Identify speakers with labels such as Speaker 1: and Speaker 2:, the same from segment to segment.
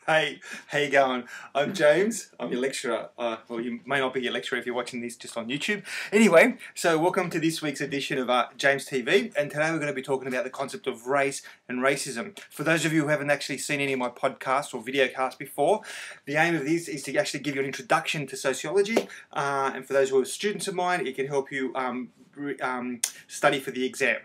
Speaker 1: Hey, how you going? I'm James. I'm your lecturer. Well, you may not be your lecturer if you're watching this just on YouTube. Anyway, so welcome to this week's edition of James TV, and today we're going to be talking about the concept of race and racism. For those of you who haven't actually seen any of my podcasts or videocasts before, the aim of this is to actually give you an introduction to sociology, and for those who are students of mine, it can help you study for the exam.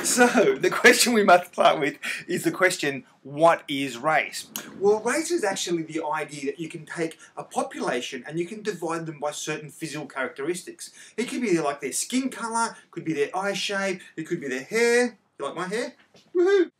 Speaker 1: So, the question we must start with is the question, what is race? Well, race is actually the idea that you can take a population and you can divide them by certain physical characteristics. It could be like their skin colour, could be their eye shape, it could be their hair. You like my hair? Woohoo!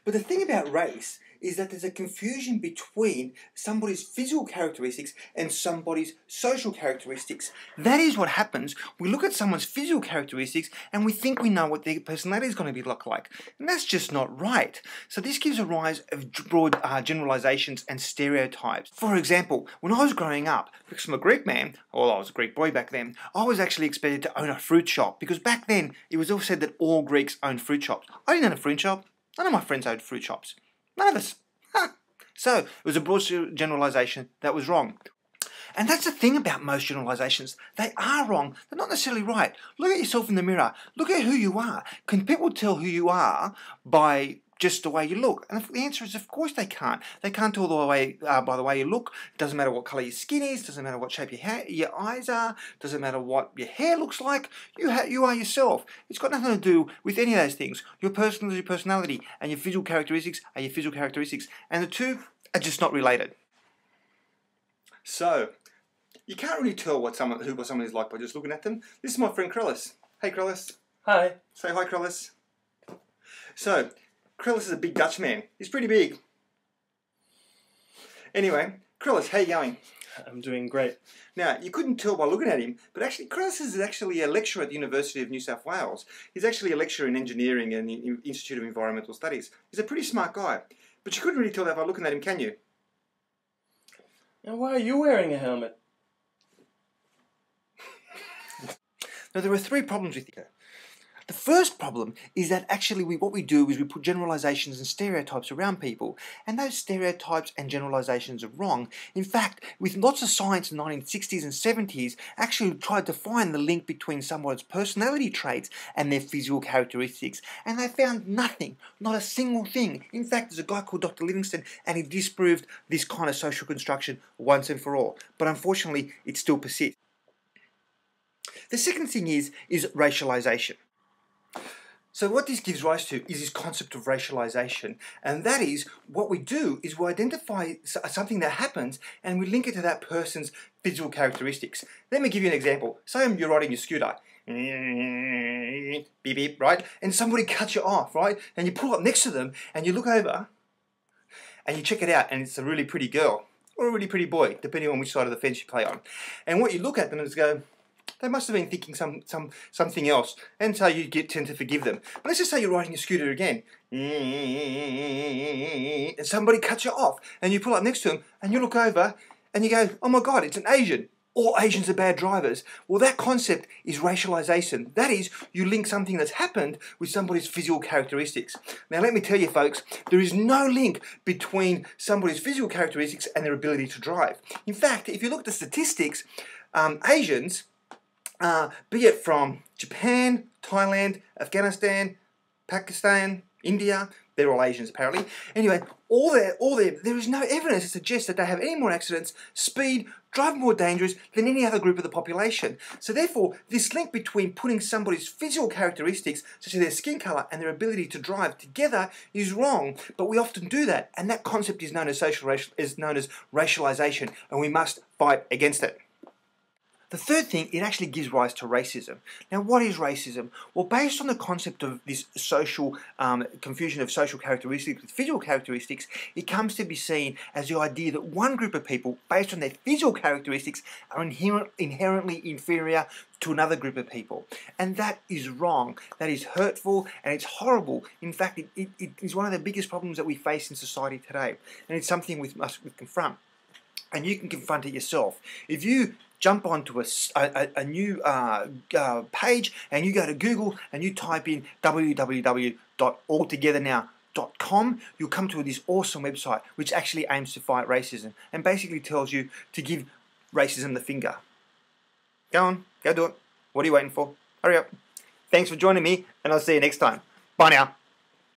Speaker 1: But the thing about race is that there's a confusion between somebody's physical characteristics and somebody's social characteristics. That is what happens. We look at someone's physical characteristics and we think we know what their personality is going to be look like. And that's just not right. So this gives a rise of broad generalizations and stereotypes. For example, when I was growing up, because I'm a Greek man, well, I was a Greek boy back then, I was actually expected to own a fruit shop because back then it was all said that all Greeks owned fruit shops. I didn't own a fruit shop. None of my friends owned fruit shops. None of us. So, it was a broad generalisation that was wrong. And that's the thing about most generalisations. They are wrong. They're not necessarily right. Look at yourself in the mirror. Look at who you are. Can people tell who you are by just the way you look? And the answer is, of course they can't. They can't tell the way by the way you look. It doesn't matter what colour your skin is. It doesn't matter what shape your eyes are. It doesn't matter what your hair looks like. You are yourself. It's got nothing to do with any of those things. Your personality and your physical characteristics are your physical characteristics. And the two are just not related. So, you can't really tell what someone is like by just looking at them. This is my friend Krellis. Hey Krellis.
Speaker 2: Hi.
Speaker 1: Say hi Krellis. So, Krellis is a big Dutch man. He's pretty big. Anyway, Krellis, how you going?
Speaker 2: I'm doing great.
Speaker 1: Now, you couldn't tell by looking at him, but actually Krellis is actually a lecturer at the University of New South Wales. He's actually a lecturer in engineering and the Institute of Environmental Studies. He's a pretty smart guy. But you couldn't really tell that by looking at him, can you?
Speaker 2: And why are you wearing a helmet?
Speaker 1: Now, there are three problems with it. The first problem is that actually what we do is we put generalizations and stereotypes around people, and those stereotypes and generalizations are wrong. In fact, with lots of science in the 1960s and 70s, actually tried to find the link between someone's personality traits and their physical characteristics, and they found nothing, not a single thing. In fact, there's a guy called Dr. Livingston, and he disproved this kind of social construction once and for all. But unfortunately, it still persists. The second thing is racialization. So what this gives rise to is this concept of racialization, and that is what we do is we identify something that happens and we link it to that person's physical characteristics. Let me give you an example. Say you're riding your scooter, beep beep, right? And somebody cuts you off, right? And you pull up next to them and you look over and you check it out and it's a really pretty girl or a really pretty boy, depending on which side of the fence you play on. And what you look at them is go, they must have been thinking something else, and so you tend to forgive them. But let's just say you're riding your scooter again, and somebody cuts you off, and you pull up next to them, and you look over, and you go, oh my God, it's an Asian. All Asians are bad drivers. Well, that concept is racialization. That is, you link something that's happened with somebody's physical characteristics. Now, let me tell you, folks, there is no link between somebody's physical characteristics and their ability to drive. In fact, if you look at the statistics, Asians, be it from Japan, Thailand, Afghanistan, Pakistan, India, they're all Asians apparently. Anyway, there is no evidence to suggest that they have any more accidents, speed, drive more dangerous than any other group of the population. So therefore, this link between putting somebody's physical characteristics, such as their skin colour and their ability to drive together, is wrong. But we often do that, and that concept is known as racialization, and we must fight against it. The third thing, it actually gives rise to racism. Now, what is racism? Well, based on the concept of this social confusion of social characteristics with physical characteristics, it comes to be seen as the idea that one group of people, based on their physical characteristics, are inherently inferior to another group of people. And that is wrong. That is hurtful and it's horrible. In fact, it is one of the biggest problems that we face in society today. And it's something we must confront. And you can confront it yourself. If you jump onto a new page and you go to Google and you type in www.altogethernow Sociology.com, you'll come to this awesome website which actually aims to fight racism and basically tells you to give racism the finger. Go on, go do it. What are you waiting for? Hurry up. Thanks for joining me, and I'll see you next time. Bye now.